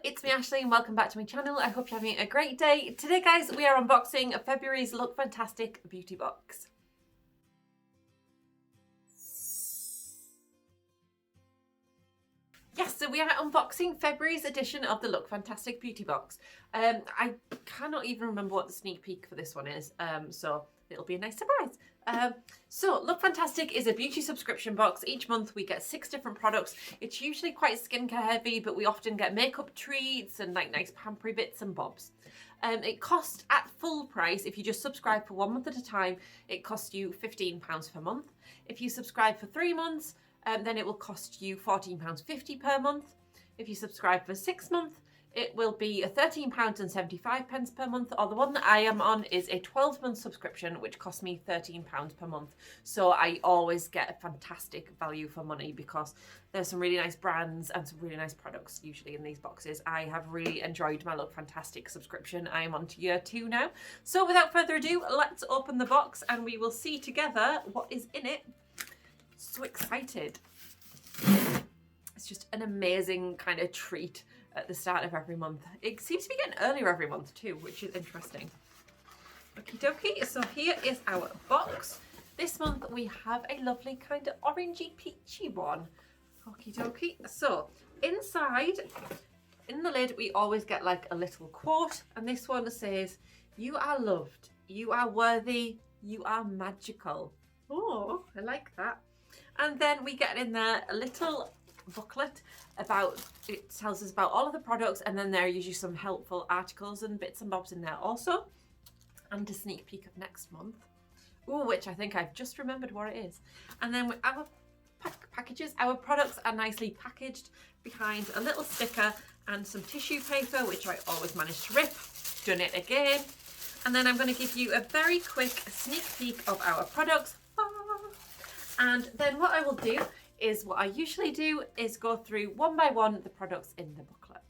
it's me Ashley and welcome back to my channel. I hope you're having a great day. Today guys, we are unboxing February's Lookfantastic Beauty Box. Yes, so we are unboxing February's edition of the Lookfantastic Beauty Box. I cannot even remember what the sneak peek for this one is, so it'll be a nice surprise. So Lookfantastic is a beauty subscription box. Each month we get 6 different products. It's usually quite skincare heavy, but we often get makeup treats and like nice pampery bits and bobs. It costs at full price, if you just subscribe for 1 month at a time, it costs you £15 per month. If you subscribe for 3 months, then it will cost you £14.50 per month. If you subscribe for 6 months, it will be £13.75 per month, or the one that I am on is a 12-month subscription, which costs me £13 per month. So I always get a fantastic value for money because there's some really nice brands and some really nice products usually in these boxes. I have really enjoyed my Lookfantastic subscription. I am on to year 2 now. So without further ado, let's open the box and we will see together what is in it. So excited. It's just an amazing kind of treat at the start of every month. It seems to be getting earlier every month too, which is interesting. Okie dokie, so here is our box. This month we have a lovely kind of orangey peachy one. Okie dokie. So inside, in the lid, we always get like a little quote, and this one says, "You are loved, you are worthy, you are magical." Oh, I like that. And then we get in there a little booklet about, it tells us about all of the products, and then there are usually some helpful articles and bits and bobs in there also, and a sneak peek of next month. Ooh, which I think I've just remembered what it is. And then with our packages, our products are nicely packaged behind a little sticker and some tissue paper, which I always manage to rip. Done it again. And then I'm going to give you a very quick sneak peek of our products. And then what I will do is, what I usually do is go through one by one the products in the booklet.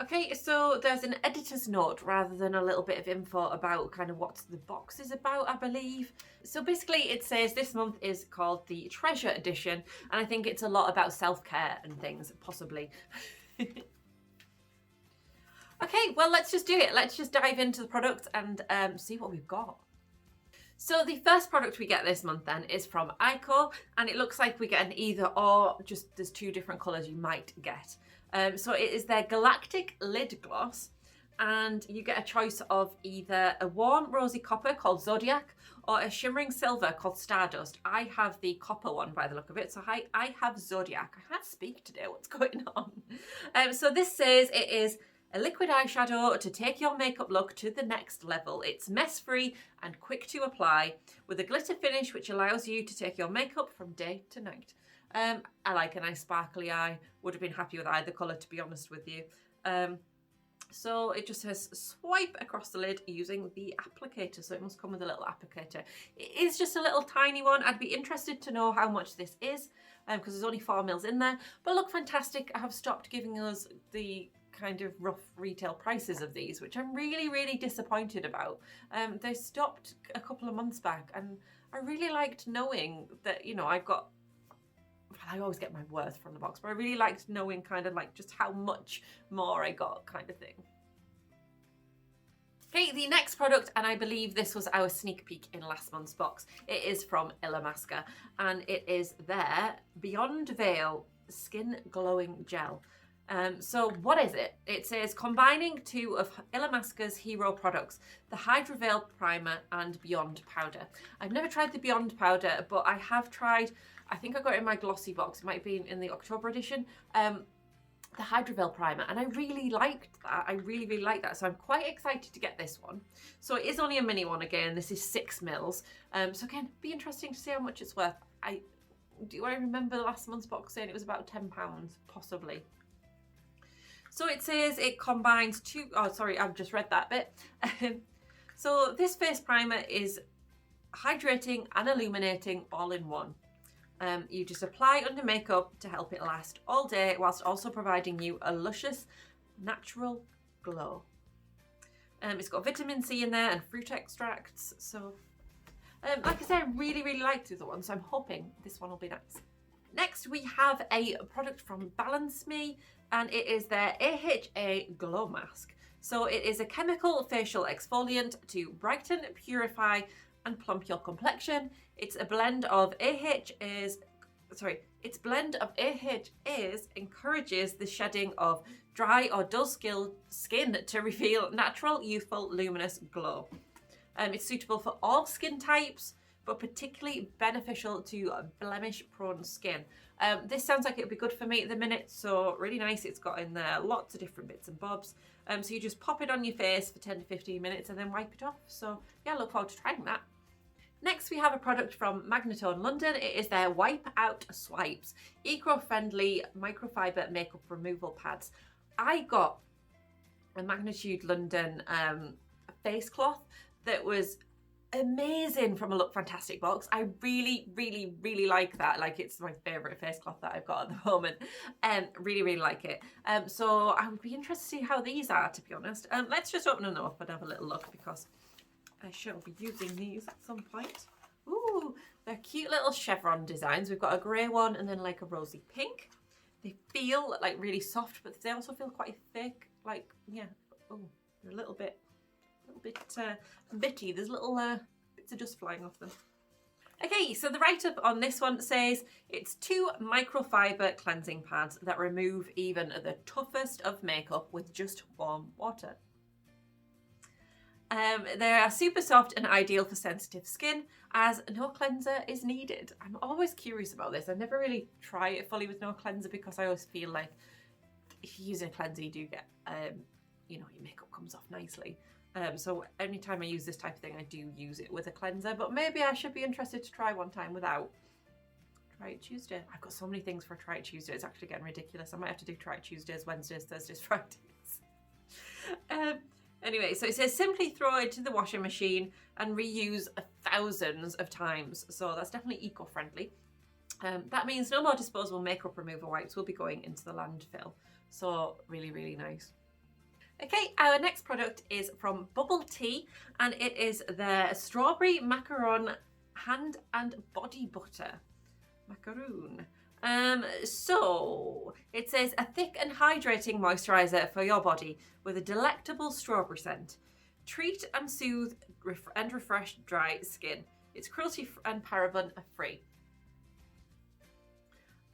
Okay, so there's an editor's note rather than a little bit of info about kind of what the box is about, I believe. So basically it says this month is called the Treasure Edition, and I think it's a lot about self-care and things, possibly. Okay, well, let's just do it. Let's just dive into the products and see what we've got. So the first product we get this month then is from Ikeal, and it looks like we get an either or, just there's 2 different colours you might get. So it is their Galactic Lid Gloss, and you get a choice of either a warm rosy copper called Zodiac or a shimmering silver called Stardust. I have the copper one by the look of it, so I have Zodiac. I can't speak today, what's going on? So this says it is a liquid eyeshadow to take your makeup look to the next level. It's mess-free and quick to apply with a glitter finish which allows you to take your makeup from day to night. I like a nice sparkly eye. Would have been happy with either colour, to be honest with you. So it just says swipe across the lid using the applicator, so it must come with a little applicator. It is just a little tiny one. I'd be interested to know how much this is because there's only 4 mils in there. But Lookfantastic have stopped giving us the kind of rough retail prices of these, which I'm really disappointed about. They stopped a couple of months back, and I really liked knowing that, you know, I always get my worth from the box, but I really liked knowing kind of like just how much more I got, kind of thing. Okay, the next product, and I believe this was our sneak peek in last month's box, it is from Illamasqua, and it is their Beyond Veil Skin Glowing Gel. So what is it? It says combining 2 of Illamasqua's hero products, the Hydra Veil Primer and Beyond Powder. I've never tried the Beyond Powder, but I have tried, I think I got it in my glossy box, it might be in the October edition, the Hydra Veil Primer, and I really liked that. I really like that, so I'm quite excited to get this one. So it is only a mini one again, this is 6 mils. So again, be interesting to see how much it's worth. Do I remember last month's box saying it was about £10, possibly. So it says it combines 2, oh sorry, I've just read that bit. So this face primer is hydrating and illuminating all in one. You just apply under makeup to help it last all day, whilst also providing you a luscious, natural glow. It's got vitamin C in there and fruit extracts. So, like I said, I really liked the other one, so I'm hoping this one will be nice. Next, we have a product from Balance Me. and it is their AHA Glow Mask. So it is a chemical facial exfoliant to brighten, purify and plump your complexion. It's a blend of AHAs encourages the shedding of dry or dull skin to reveal natural, youthful, luminous glow. It's suitable for all skin types, but particularly beneficial to blemish-prone skin. This sounds like it would be good for me at the minute, so really nice. It's got in there lots of different bits and bobs. So you just pop it on your face for 10 to 15 minutes and then wipe it off. So yeah, I look forward to trying that. Next, we have a product from Magneton London. It is their Wipe Out Swipes, eco-friendly microfiber makeup removal pads. I got a Magnitude London face cloth that was amazing from a Lookfantastic box. I really, really, really like that. Like, it's my favourite face cloth that I've got at the moment. Really, really like it. So I would be interested to see how these are, to be honest. Let's just open them up and have a little look, because I shall be using these at some point. Ooh, they're cute little chevron designs. We've got a grey one and then like a rosy pink. They feel like really soft, but they also feel quite thick. Like, yeah, oh, they're a little bit bitty. There's little bits of dust flying off them. Okay, so the write-up on this one says it's 2 microfiber cleansing pads that remove even the toughest of makeup with just warm water. They are super soft and ideal for sensitive skin, as no cleanser is needed. I'm always curious about this. I never really try it fully with no cleanser, because I always feel like if you use a cleanser, you do get, you know, your makeup comes off nicely. So anytime I use this type of thing, I do use it with a cleanser, but maybe I should be interested to try one time without. Try It Tuesday. I've got so many things for Try It Tuesday. It's actually getting ridiculous. I might have to do Try It Tuesdays, Wednesdays, Thursdays, Fridays. Anyway, so it says simply throw it into the washing machine and reuse thousands of times. So that's definitely eco-friendly. That means no more disposable makeup remover wipes will be going into the landfill. So really, really nice. Okay, our next product is from Bubble Tea, and it is their Strawberry Macaron Hand and Body Butter. Macaroon. So it says a thick and hydrating moisturizer for your body with a delectable strawberry scent. Treat and soothe and refresh dry skin. It's cruelty and paraben free.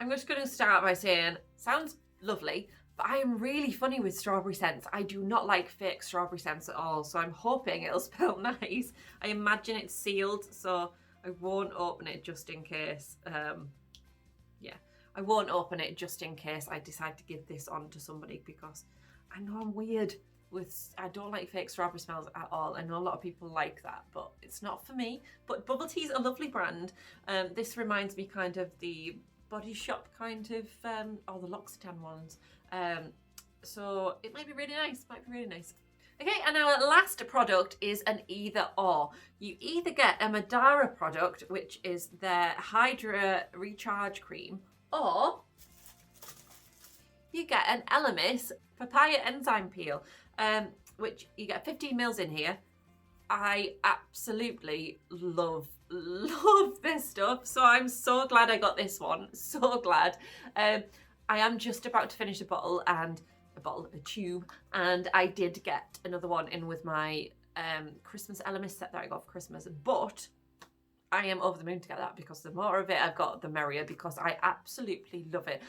I'm just going to start by saying, sounds lovely, but I am really funny with strawberry scents. I do not like fake strawberry scents at all, so I'm hoping it'll smell nice. I imagine it's sealed, so I won't open it just in case. Yeah, I won't open it just in case I decide to give this on to somebody, because I know I'm weird with, I don't like fake strawberry smells at all. I know a lot of people like that, but it's not for me. But Bubble Tea's a lovely brand. This reminds me kind of the Body Shop kind of, or the L'Occitane ones. So it might be really nice, Okay, and our last product is an either or. You either get a Madara product, which is their Hydra Recharge Cream, or you get an Elemis Papaya Enzyme Peel, which you get 15 mils in here. I absolutely love this stuff, so I'm so glad I got this one, so glad. I am just about to finish a tube, and I did get another one in with my Christmas Elemis set that I got for Christmas, but I am over the moon to get that, because the more of it I've got, the merrier, because I absolutely love it.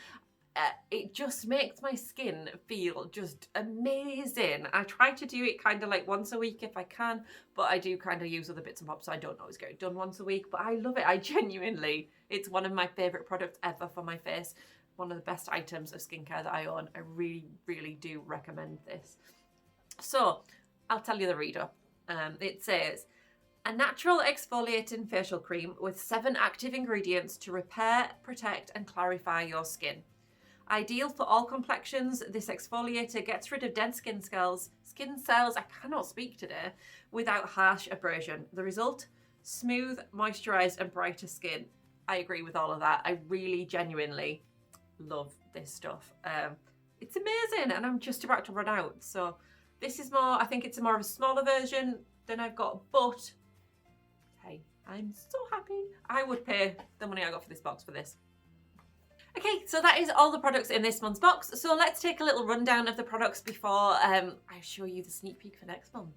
It just makes my skin feel just amazing. I try to do it kind of like once a week if I can, but I do kind of use other bits and bobs, so I don't always get it done once a week, but I love it. I genuinely, it's one of my favourite products ever for my face. One of the best items of skincare that I own. I really, really do recommend this. So I'll tell you the read-up. It says, a natural exfoliating facial cream with 7 active ingredients to repair, protect and clarify your skin. Ideal for all complexions, this exfoliator gets rid of dead skin cells, I cannot speak today, without harsh abrasion. The result? Smooth, moisturised and brighter skin. I agree with all of that. I really genuinely love this stuff. It's amazing, and I'm just about to run out. So this is more, I think it's more of a smaller version than I've got, but hey, I'm so happy. I would pay the money I got for this box for this. Okay, so that is all the products in this month's box. So let's take a little rundown of the products before I show you the sneak peek for next month.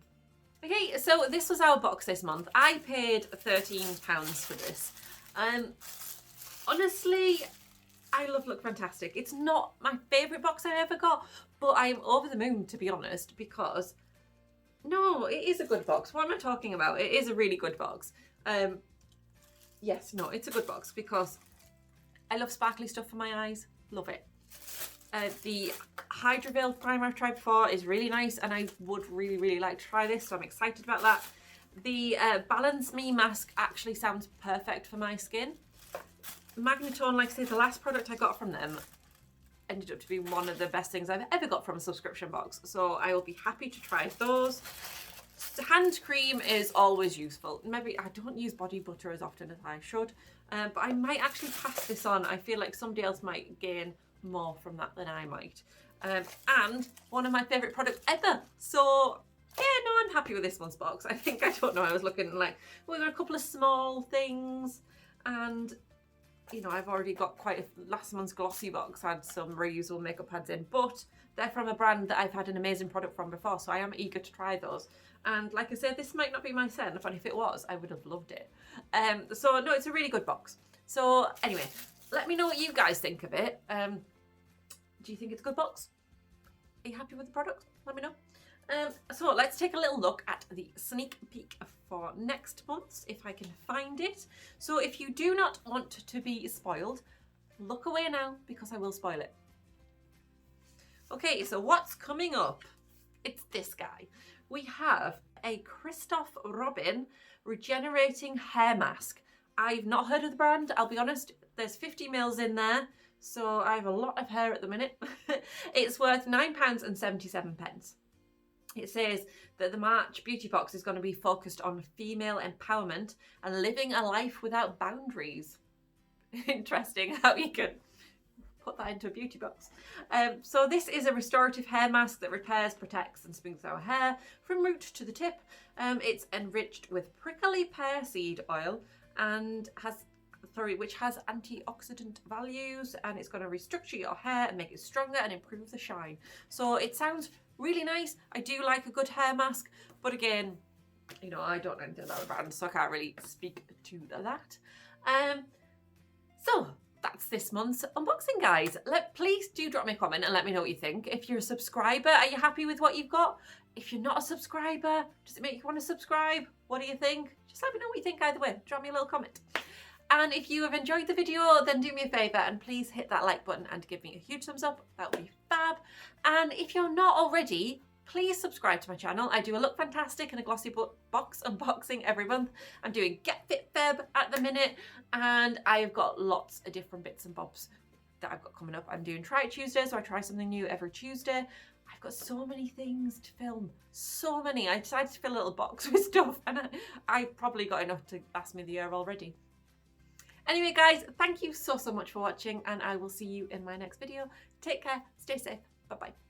Okay, so this was our box this month. I paid £13 for this. Honestly, I love Lookfantastic. It's not my favourite box I ever got, but I'm over the moon, to be honest, because no, it is a good box. What am I talking about? It is a really good box. Yes, no, it's a good box because I love sparkly stuff for my eyes. Love it. The Hydra Veil primer I've tried before is really nice, and I would really like to try this, so I'm excited about that. The Balance Me mask actually sounds perfect for my skin. Magneton, like I say, the last product I got from them ended up to be one of the best things I've ever got from a subscription box, so I will be happy to try those. The hand cream is always useful. Maybe I don't use body butter as often as I should, but I might actually pass this on. I feel like somebody else might gain more from that than I might. And one of my favourite products ever. So yeah, no, I'm happy with this month's box. I don't know, I was looking like, well, we got a couple of small things, and you know, I've already got last month's glossy box had some reusable makeup pads in, but they're from a brand that I've had an amazing product from before, so I am eager to try those. And like I said, this might not be my scent, but if it was, I would have loved it. So no, it's a really good box. So anyway, let me know what you guys think of it. Do you think it's a good box? Are you happy with the product? Let me know. So let's take a little look at the sneak peek for next month, if I can find it. So if you do not want to be spoiled, look away now because I will spoil it. Okay, so what's coming up? It's this guy. We have a Christoph Robin regenerating hair mask. I've not heard of the brand, I'll be honest. There's 50 mils in there, so I have a lot of hair at the minute. It's worth £9.77. It says that the March beauty box is going to be focused on female empowerment and living a life without boundaries. Interesting how you can put that into a beauty box. So this is a restorative hair mask that repairs, protects and smooths our hair from root to the tip. It's enriched with prickly pear seed oil and which has antioxidant values, and it's going to restructure your hair and make it stronger and improve the shine. So it sounds really nice. I do like a good hair mask, but again, you know, I don't know anything about the brand, so I can't really speak to that. So that's this month's unboxing, guys. Please do drop me a comment and let me know what you think. If you're a subscriber, are you happy with what you've got? If you're not a subscriber, does it make you want to subscribe? What do you think? Just let me know what you think either way. Drop me a little comment. And if you have enjoyed the video, then do me a favour and please hit that like button and give me a huge thumbs up. That would be fab. And if you're not already, please subscribe to my channel. I do a Lookfantastic and a glossy box unboxing every month. I'm doing Get Fit Feb at the minute, and I've got lots of different bits and bobs that I've got coming up. I'm doing Try It Tuesday, so I try something new every Tuesday. I've got so many things to film, so many. I decided to fill a little box with stuff, and I probably got enough to last me the year already. Anyway, guys, thank you so much for watching, and I will see you in my next video. Take care, stay safe, bye-bye.